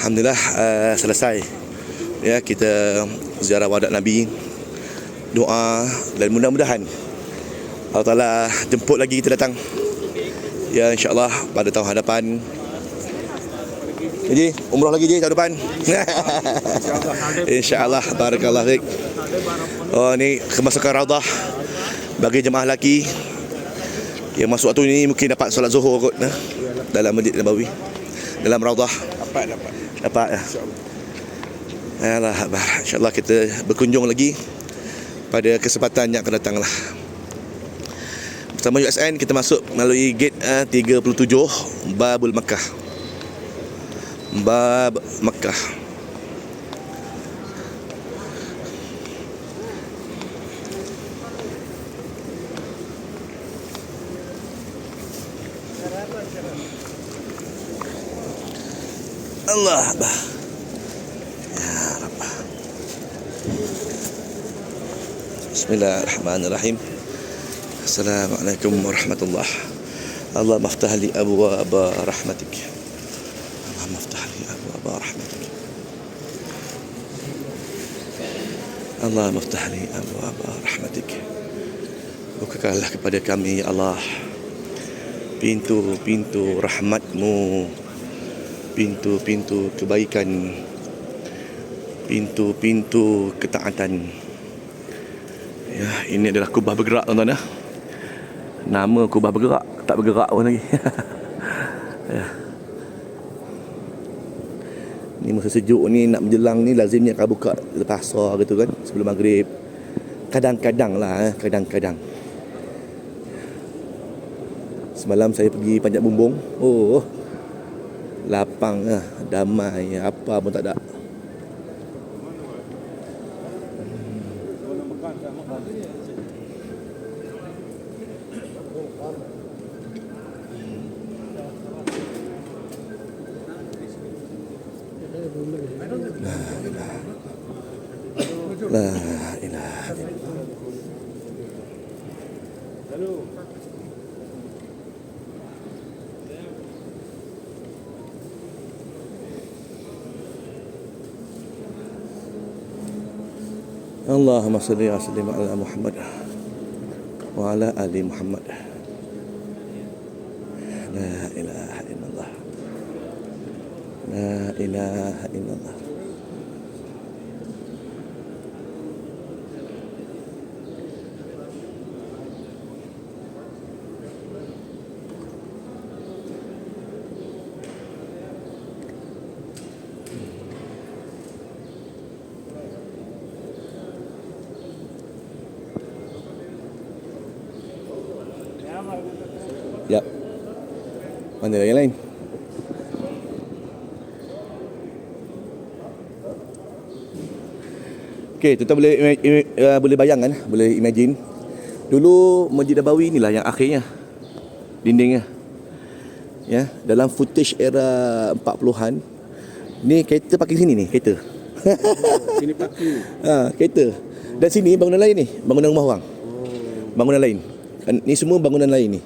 Alhamdulillah selesai. Ya, kita ziarah wadah Nabi, doa, dan mudah-mudahan Allah Ta'ala jemput lagi kita datang. Ya, insyaAllah pada tahun hadapan. Jadi umrah lagi je tahun depan. InsyaAllah. Barakallah fiik. Oh, ni kemasukan Raudah bagi jemaah lelaki yang masuk waktu ni mungkin dapat solat Zuhur kot dalam Masjid Nabawi, dalam Raudah. Dapat ya. InsyaAllah kita berkunjung lagi pada kesempatan yang akan datang lah. Bersama USN kita masuk melalui gate 37 Babul Makkah. Bab Makkah. Allah Akbar. Ya Rabb. Bismillahirrahmanirrahim. Assalamualaikum warahmatullahi. Allah maftah li abwaab rahmatik. Allah maftah li abwaab rahmatik. Allah maftah li abwaab rahmatik. Bukakanlah kepada kami ya Allah pintu-pintu rahmatmu, pintu-pintu kebaikan, pintu-pintu ketaatan. Ya, ini adalah kubah bergerak tuan-tuan ya. Nama kubah bergerak, tak bergerak pun lagi. Ya. Ni masa sejuk ni nak menjelang ni lazimnya akan buka pasar gitu kan sebelum maghrib. Kadang-kadang lah, kadang-kadang. Semalam saya pergi Panjat Bumbung. Oh, lapang lah, damai, apa pun tak ada. La ilaha illallah. Allahumma salli wa sallim ala Muhammad wa ala ali Muhammad. La ilaha illallah. La ilaha illallah. Ya. Mana yang lain? Okey, tuan boleh bayangkan, boleh imagine. Dulu Masjid Nabawi inilah yang akhirnya dindingnya. Ya, dalam footage era 40-an ni kereta parking sini ni, kereta. Sini parking. Kereta. Dan sini bangunan lain ni, bangunan rumah orang. Bangunan lain. Ni semua bangunan lain ni.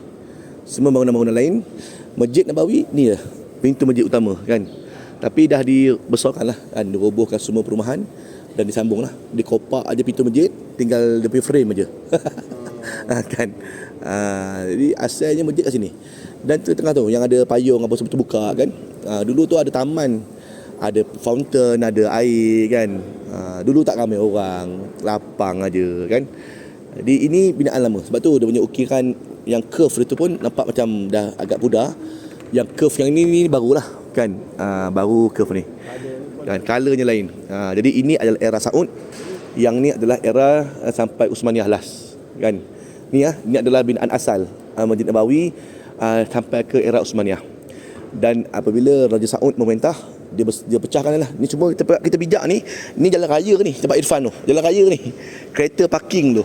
Semua bangunan-bangunan lain. Masjid Nabawi ni lah pintu masjid utama kan. Tapi dah dibesarkan lah kan, dirobohkan semua perumahan dan disambung lah. Dikopak aja pintu masjid, tinggal dia punya frame aja. Kan. Jadi asalnya masjid kat sini. Dan tengah tu yang ada payung apa semua terbuka kan. Dulu tu ada taman, ada fountain, ada air kan. Dulu tak ramai orang, lapang aja kan. Jadi ini binaan lama. Sebab tu dia punya ukiran yang curve dia tu pun nampak macam dah agak pudar. Yang curve yang ni barulah kan. Baru curve ni. Dan colornya lain. Jadi ini adalah era Saud. Yang ni adalah era sampai Uthmaniyah last kan. Ni ni adalah binaan asal Masjid Nabawi sampai ke era Uthmaniyah. Dan apabila Raja Saud memerintah, dia pecahkan lah. Ni cuma kita bijak ni jalan raya ni, tempat Irfan tu. Jalan raya ni. Kereta parking tu.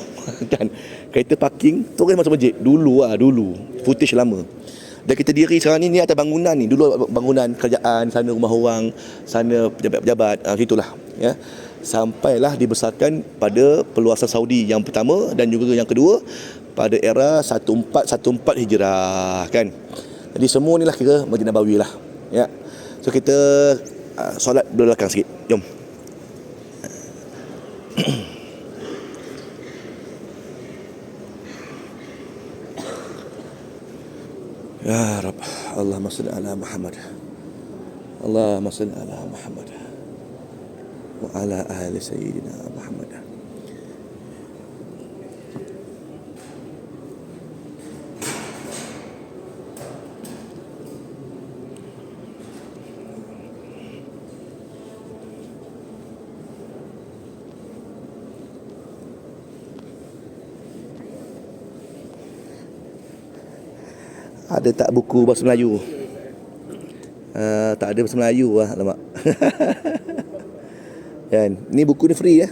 Kan. Kereta parking terus masuk masjid. Dulu footage lama. Dan kita diri sekarang ni atas bangunan ni. Dulu bangunan kerajaan, sana rumah orang, sana pejabat-pejabat, situlah ya. Sampailah dibesarkan pada peluasan Saudi yang pertama dan juga yang kedua pada era 1414 Hijrah kan. Jadi semua ni lah kira Masjid Nabawi lah ya. So kita solat belakang sikit. Jom. Ya Rabb, Allahumma salli ala Muhammad. Allahumma salli ala Muhammad wa ala ahli sayyidina Muhammad. Ada tak buku bahasa Melayu? Tak ada bahasa Melayu lah, alamak. Kan, ni buku ni free ya.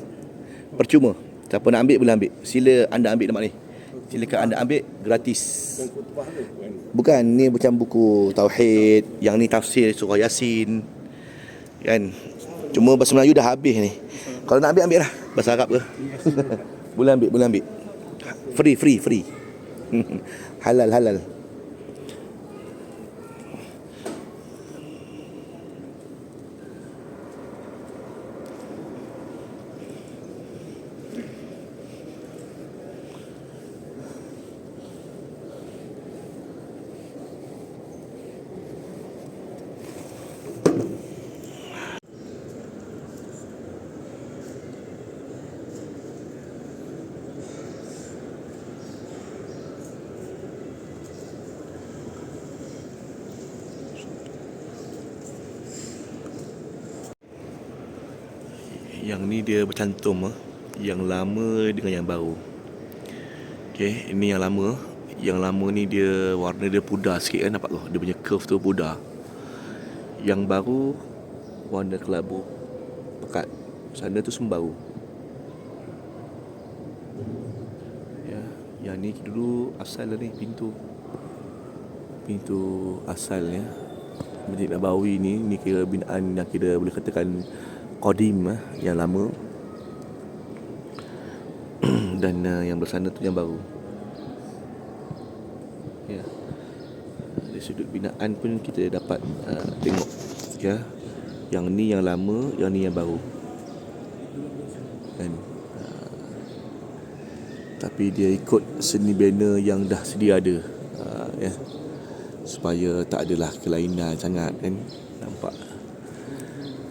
Percuma. Siapa nak ambil boleh ambil. Sila anda ambil tempat ni. Silakan anda ambil gratis. Bukan, ni macam buku tauhid, yang ni tafsir surah Yasin. Kan. Cuma bahasa Melayu dah habis ni. Kalau nak ambil lah. Bahasa Arab ke? Boleh ambil. Free. Halal. Yang ni dia bercantum yang lama dengan yang baru. Okey, ini yang lama. Yang lama ni dia warna dia pudar sikit kan, nampak tu. Dia punya curve tu pudar. Yang baru warna kelabu pekat. Sana tu semua baru. Ya, yang ni dulu asal lah ni, pintu asalnya Masjid Nabawi ni kira binaan yang kira boleh katakan qadim, yang lama. Dan yang bersana tu yang baru. Ya. Dari sudut binaan pun kita dapat tengok ya. Yang ni yang lama, yang ni yang baru. Kan? Tapi dia ikut seni bina yang dah sedia ada. Ya. Supaya tak adalah kelainan sangat kan. Nampak.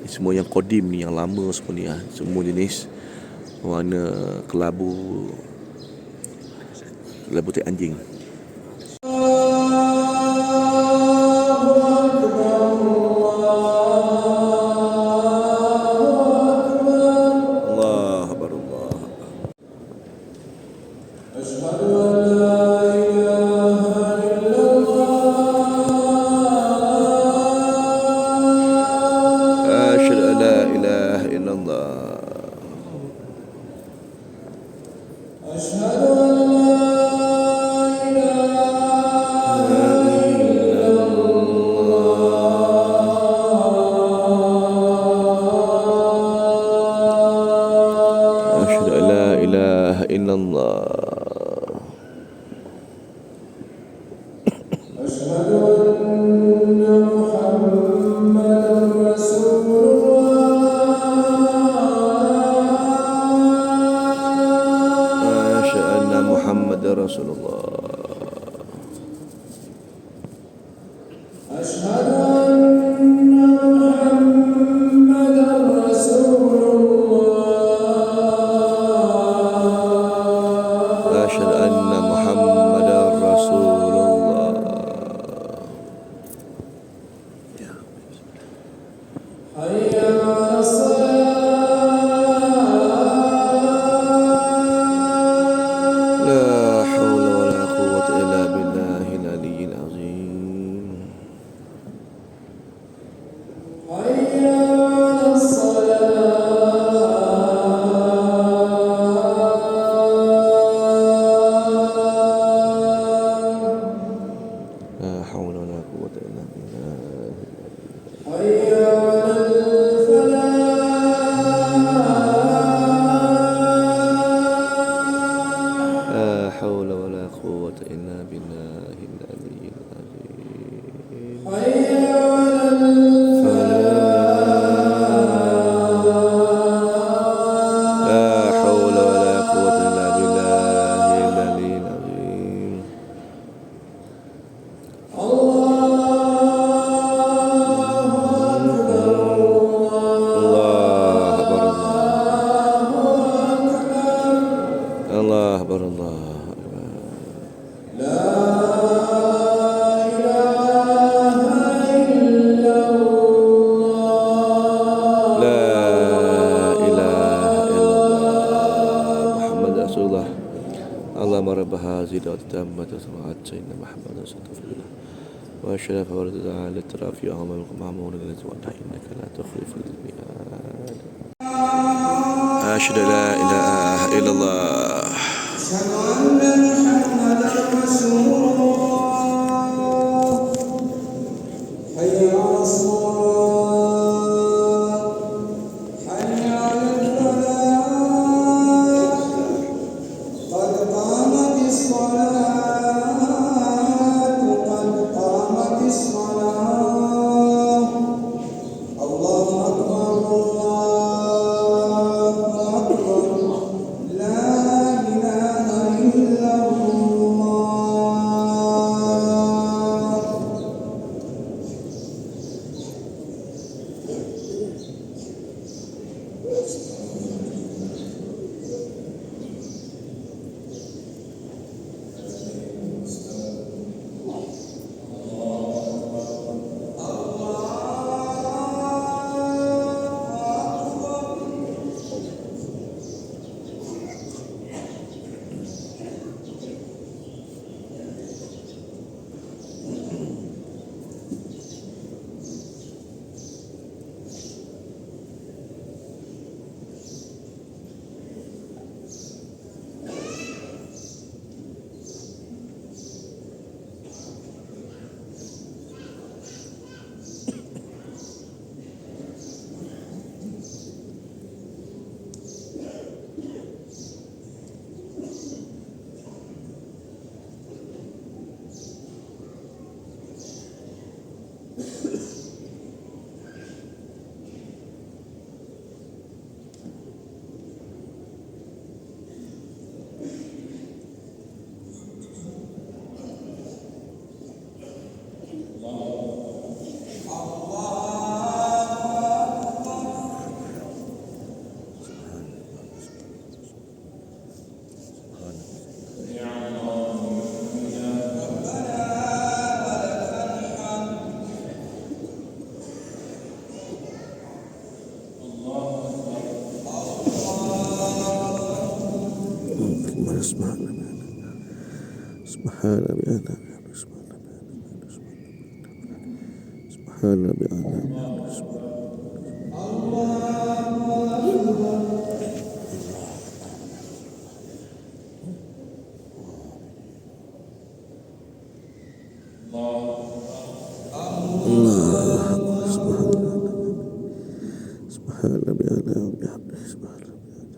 Semua yang kodim ni, yang lama semua ni semua jenis warna kelabu tai anjing. Allah Akbar, Allah Akbar. Asyhadu an la ilaha illallah. Asyhadu an la ilaha illallah. Muhammad Rasulullah. Asyhadu anna Muhammadar Rasulullah. Asyhadu anna Muhammadar Rasulullah. Ya. Hayya 'alas salat. La haula wala quwwata illa billahil aliyyil azim. Hayya 'alas salat. La haula wala quwwata illa billah. Hayya 'alal بهذه التامة صنعت سيدنا محمد صلى الله وأشرف ولد تعالى ترى في أعمالكم معمول الذي وأنت إنك لا تخلف الميعاد. أشهد لا إله إلا الله. أشهد أن محمدا رسول الله. حي على الصلاة، حي على الفلاح، قد قامت الصلاة، قد قامت الصلاة. الله أكبر، الله أكبر، لا إله إلا الله. سبحان ربي سبحان ربي وبحمده سبحان ربي.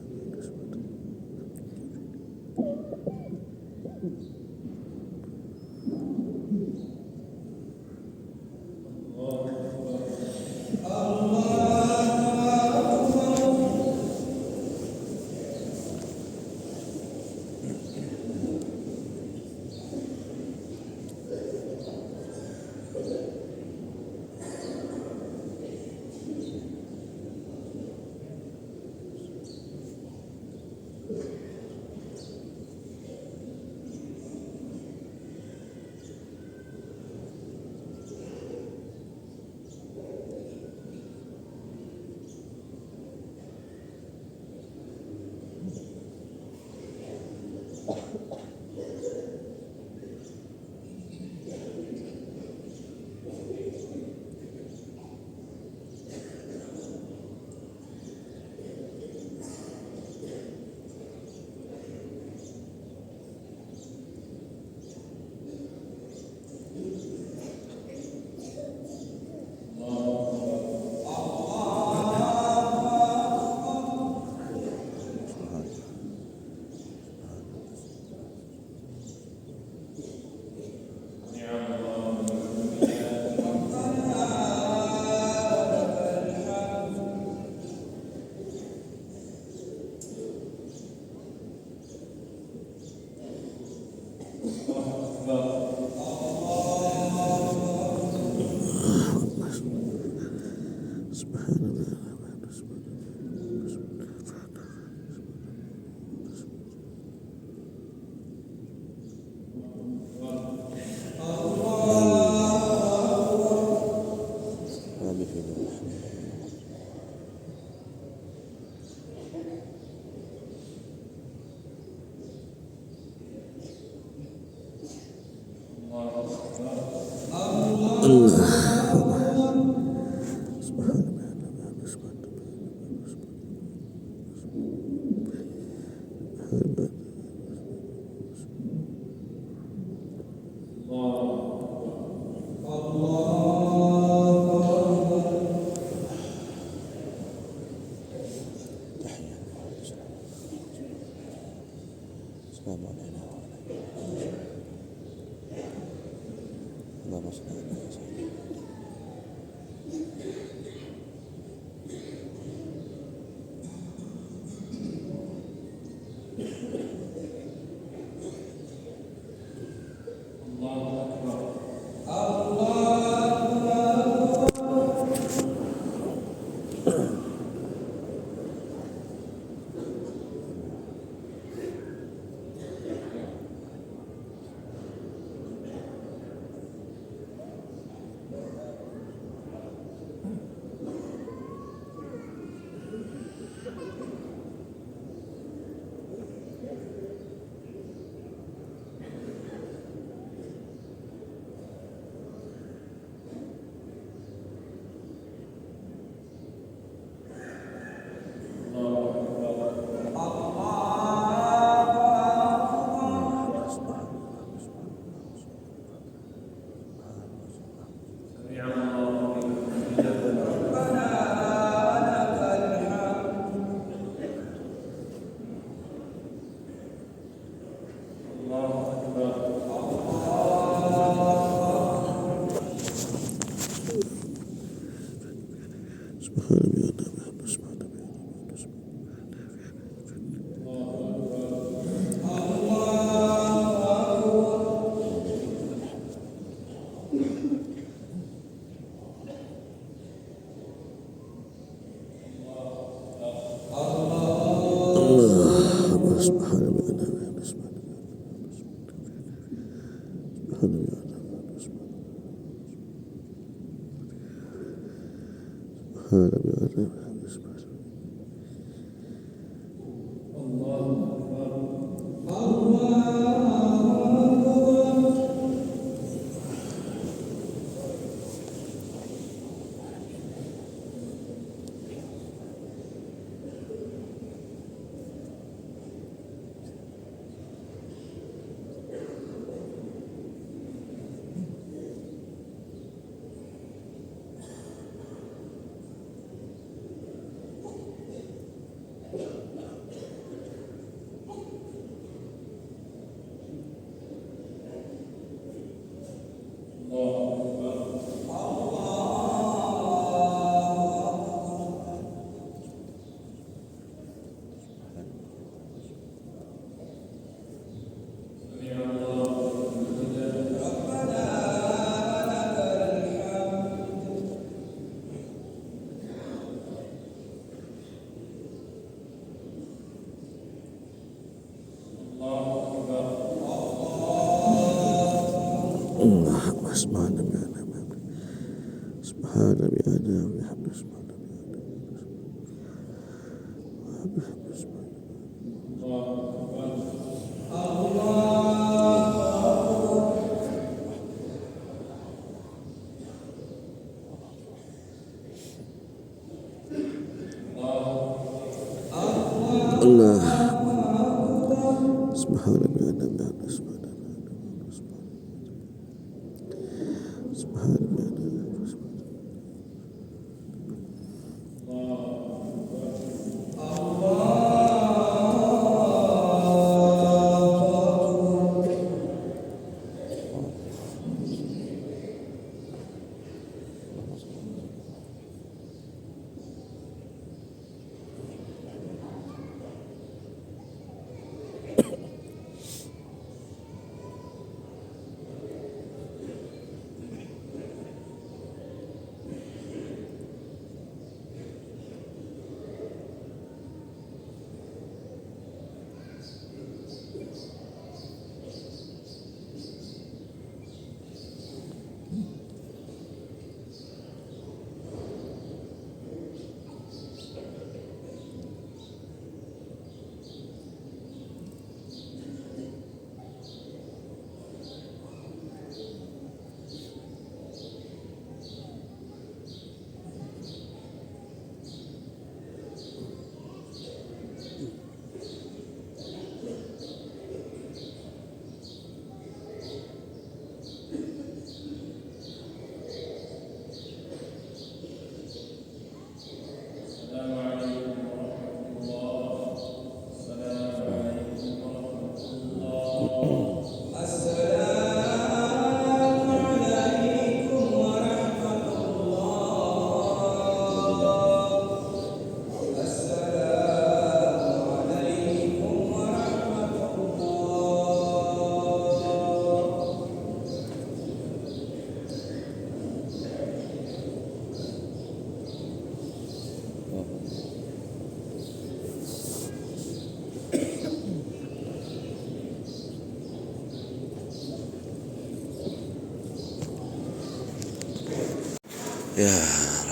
Ya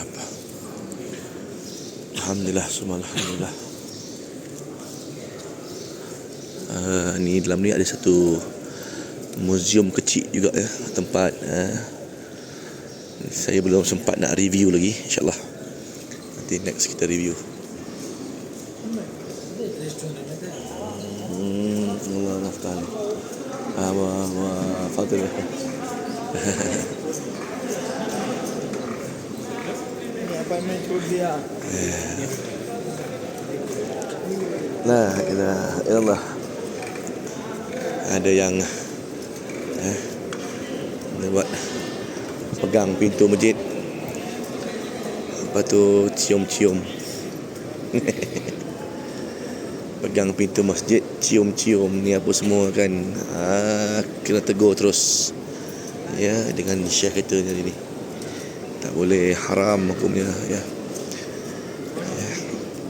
Rabb. Alhamdulillah, semua alhamdulillah. Ni dalam ni ada satu muzium kecil juga ya, tempat saya belum sempat nak review lagi, insyaAllah nanti next kita review. Allah naftali wa fadil. La ilaha illallah. Ada yang buat pegang pintu masjid, lepas tu cium-cium. Pegang pintu masjid, cium-cium ni apa semua kan. Kena tegur terus ya, dengan syekh kita ni. Tak boleh, haram hukumnya ya.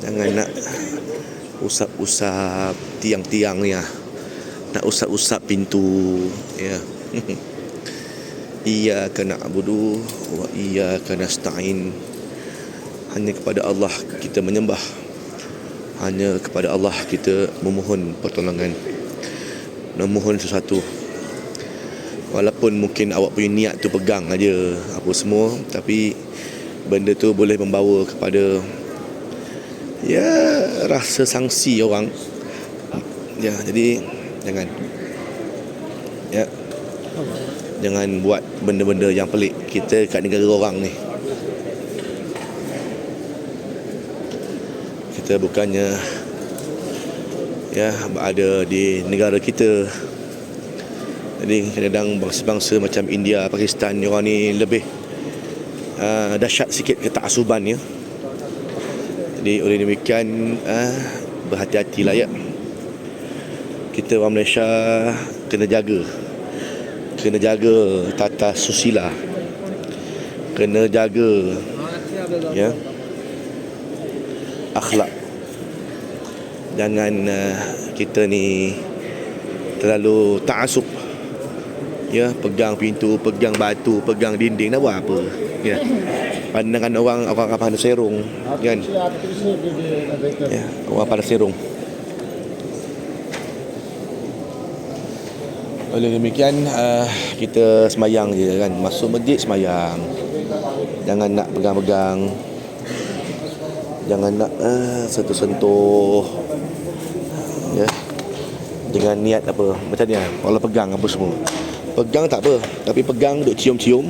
Jangan nak usap-usap tiang-tiang ni ya. Nak usap-usap pintu ya. Iyyaka na'budu wa iyyaka nasta'in. Hanya kepada Allah kita menyembah, hanya kepada Allah kita memohon pertolongan, memohon sesuatu. Walaupun mungkin awak punya niat tu pegang aja apa semua, tapi benda tu boleh membawa kepada ya rasa sangsi orang. Ya, jadi jangan buat benda-benda yang pelik. Kita kat negara orang ni, kita bukannya ya ada di negara kita. Jadi kadang-kadang bangsa-bangsa macam India, Pakistan, orang ni lebih dahsyat sikit ketaksuban ya. Jadi oleh demikian berhati-hatilah ya. Kita orang Malaysia kena jaga tata susila, kena jaga ya akhlak. Jangan kita ni terlalu ta'asub ya, pegang pintu, pegang batu, pegang dinding, nak buat apa ya. Pandangan orang akan pandang serong kan ya, orang pandang serong. Oleh demikian kita semayang je kan, masuk masjid semayang, jangan nak pegang-pegang, jangan nak sentuh-sentuh ya, dengan niat apa macam ni. Kalau pegang apa semua, pegang tak apa, tapi pegang duk cium-cium.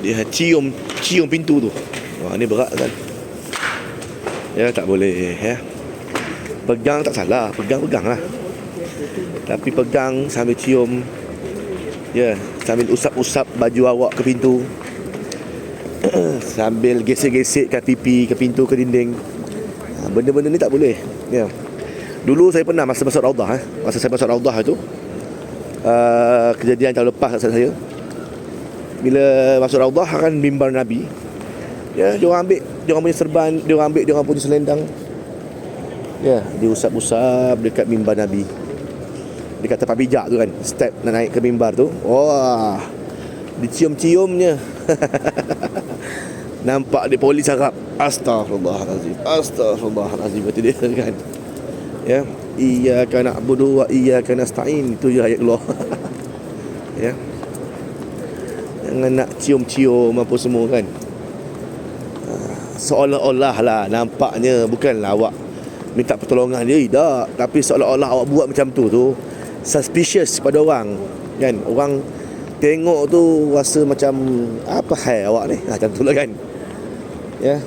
Dia cium pintu tu. Wah, ni berat kan. Ya, tak boleh ya. Pegang tak salah, pegang lah. Tapi pegang sambil cium ya, sambil usap-usap baju awak ke pintu, sambil gesek-gesekkan pipi ke pintu, ke dinding. Benda-benda ni tak boleh ya. Dulu saya pernah masa masuk Raudah masa saya masuk Raudah tu, kejadian tahun lepas kat saya. Bila masuk Raudah kan mimbar Nabi ya, dia orang ambil dia orang punya serban, dia orang ambil dia orang punya selendang ya, diusap-usap dekat mimbar Nabi, dekat tempat bijak tu kan, step nak naik ke mimbar tu. Wah, dicium-ciumnya. Nampak dia polis Arab. Astaghfirullahalazim, astaghfirullahalazim, kata dia kan ya. Iyyaka na'budu wa iyyaka nasta'in, itu je ayat Allah. Ya, jangan nak cium-cium apa semua kan. Seolah-olah lah nampaknya bukanlah awak minta pertolongan dia, tak, tapi seolah-olah awak buat macam tu suspicious pada orang kan. Orang tengok tu rasa macam apa hai awak ni, macam tu lah kan ya.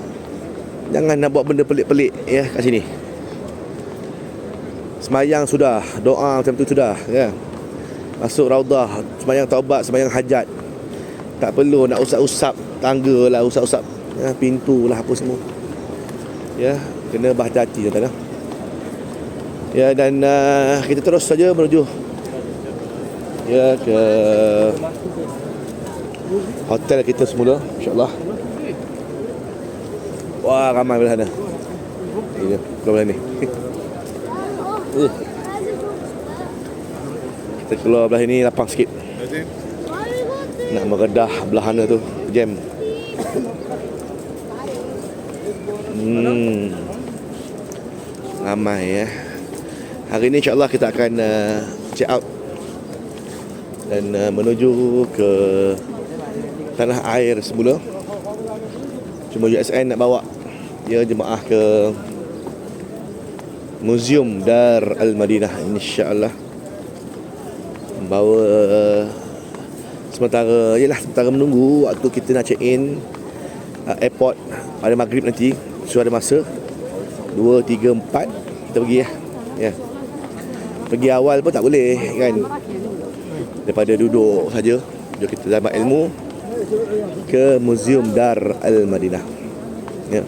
Jangan nak buat benda pelik-pelik ya kat sini. Semayang sudah, doa macam tu sudah ya. Masuk Raudah, semayang taubat, semayang hajat, tak perlu nak usap-usap tangga lah, usap-usap ya, pintu lah apa semua ya. Kena berhati-hati tuan-tuan ya. Dan kita terus saja menuju ya ke hotel kita semula, insyaAllah. Wah, ramai belah sana. Ini dia, belah ni. Kita keluar belah ni lapang sikit, nak meredah belah sana tu. jam. Ramai ya. Hari ni insya-Allah kita akan check out dan menuju ke tanah air semula. Cuma USN nak bawa dia jemaah ke Museum Dar Al-Madinah, insya-Allah. Bawa sementara menunggu waktu kita nak check in airport pada maghrib nanti. So ada masa 2, 3, 4 kita pergi ya. Ya. Pergi awal pun tak boleh kan. Daripada duduk saja, jom kita dapat ilmu ke Museum Dar Al-Madinah. Ya.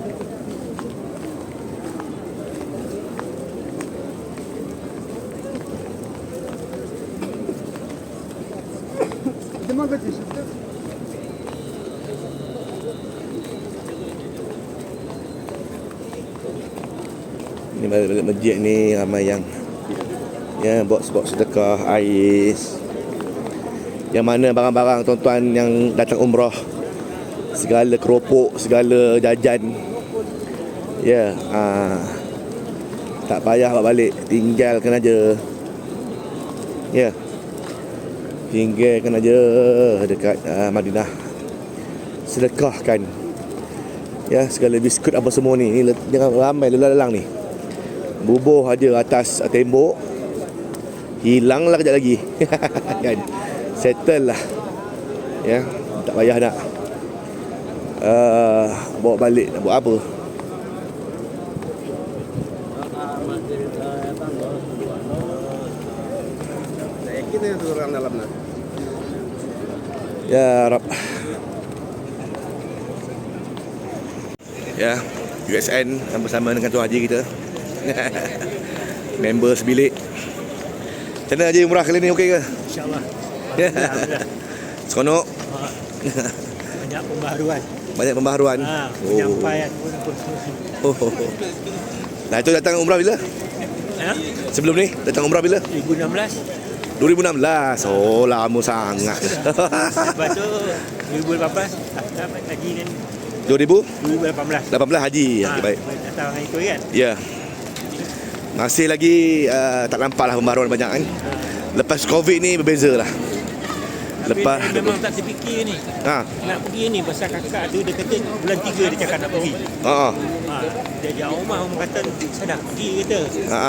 Ni balik masjid ni ramai yang box-box sedekah, ais. Yang mana barang-barang tuan-tuan yang datang umrah, segala keropok, segala jajan. Tak payah bawa balik, tinggalkan aja. Tinggalkan aja dekat Madinah. Sedekahkan. Segala biskut apa semua ni jangan ramai lalang ni. Bubuh aja atas tembok. Hilanglah kejap lagi. Kan? Settle lah. Tak payah nak bawa balik, nak buat apa. Kita tu orang dalam nak. Ya Rab. USN bersama dengan Tuan Haji kita. Member sebilik. Macam mana Haji umrah kali ni, okey ke? InsyaAllah. Seronok. Banyak pembaharuan. Banyak pembaharuan. Penyampaian pun. Nah, itu datang umrah bila? Sebelum ni datang umrah bila? 2016. 2016. Oh, lama sangat. Lepas tu 2018 dapat lagi kan. 2018. 18 haji. Baik. Datang hari tu kan. Ya. Masih lagi tak nampak lah pembaharuan banyak kan. Lepas Covid ni berbeza lah. Tapi Lepas memang tak terfikir ni. Nak pergi ni pasal kakak tu dia kata bulan 3 dia cakap nak pergi. Dia ajak rumah kata saya nak pergi kata.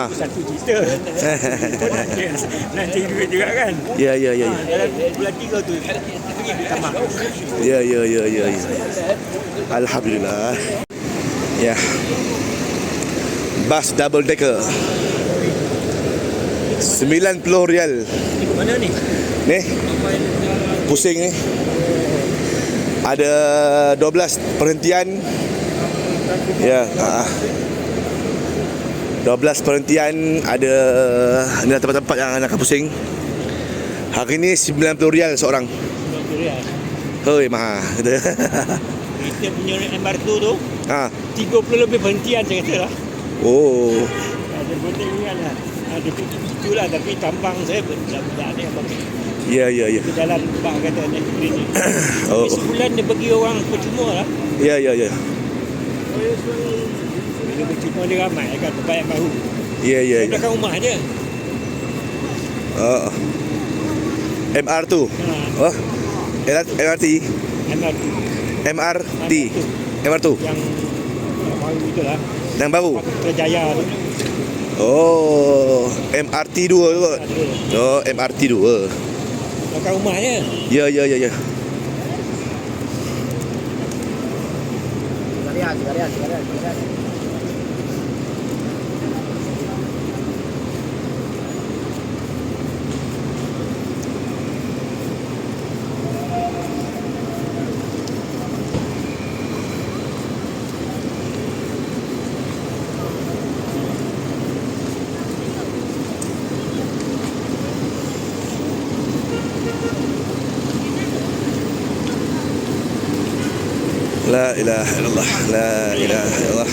Satu cerita. Nanti duit juga kan. Ya. Dalam bulan 3 tu pergi tambah. Ya. Alhamdulillah. Ya. Bas double decker 90 rial. Mana ni? Ni pusing ni. Ada 12 perhentian. 12 perhentian. Ada ni tempat-tempat yang nak pusing. Hari ni 90 rial seorang. 90 rial. Hoi mahal. Kita punya MR2 tu 30 lebih perhentian saya kata lah. Oh. Ada betul ingat lah. Ada itulah tapi tampang saya budak-budak ni abang. Ya. Ke jalan bang kata naik klinik. Tapi sebulan dia bagi orang percuma lah. Ya. Bila percuma dia ramai kan tempat yang baru. Ya. Belakang rumah je. MR2. LRT. MRT. MR2. Yang baru tu lah. Yang baru. Kerjaya tu. Oh, MRT 2 tu. Oh, MRT 2. Belakang rumah je. Ya. Sekalian. La ilaha illallah. La ilaha illallah.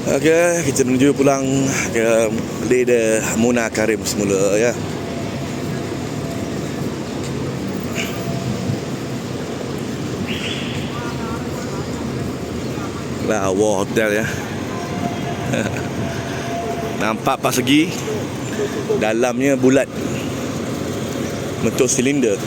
Okey, kita menuju pulang ke Leda Mona Karim semula ya. Lawa hotel ya. Nampak pas segi dalamnya bulat, bentuk silinder.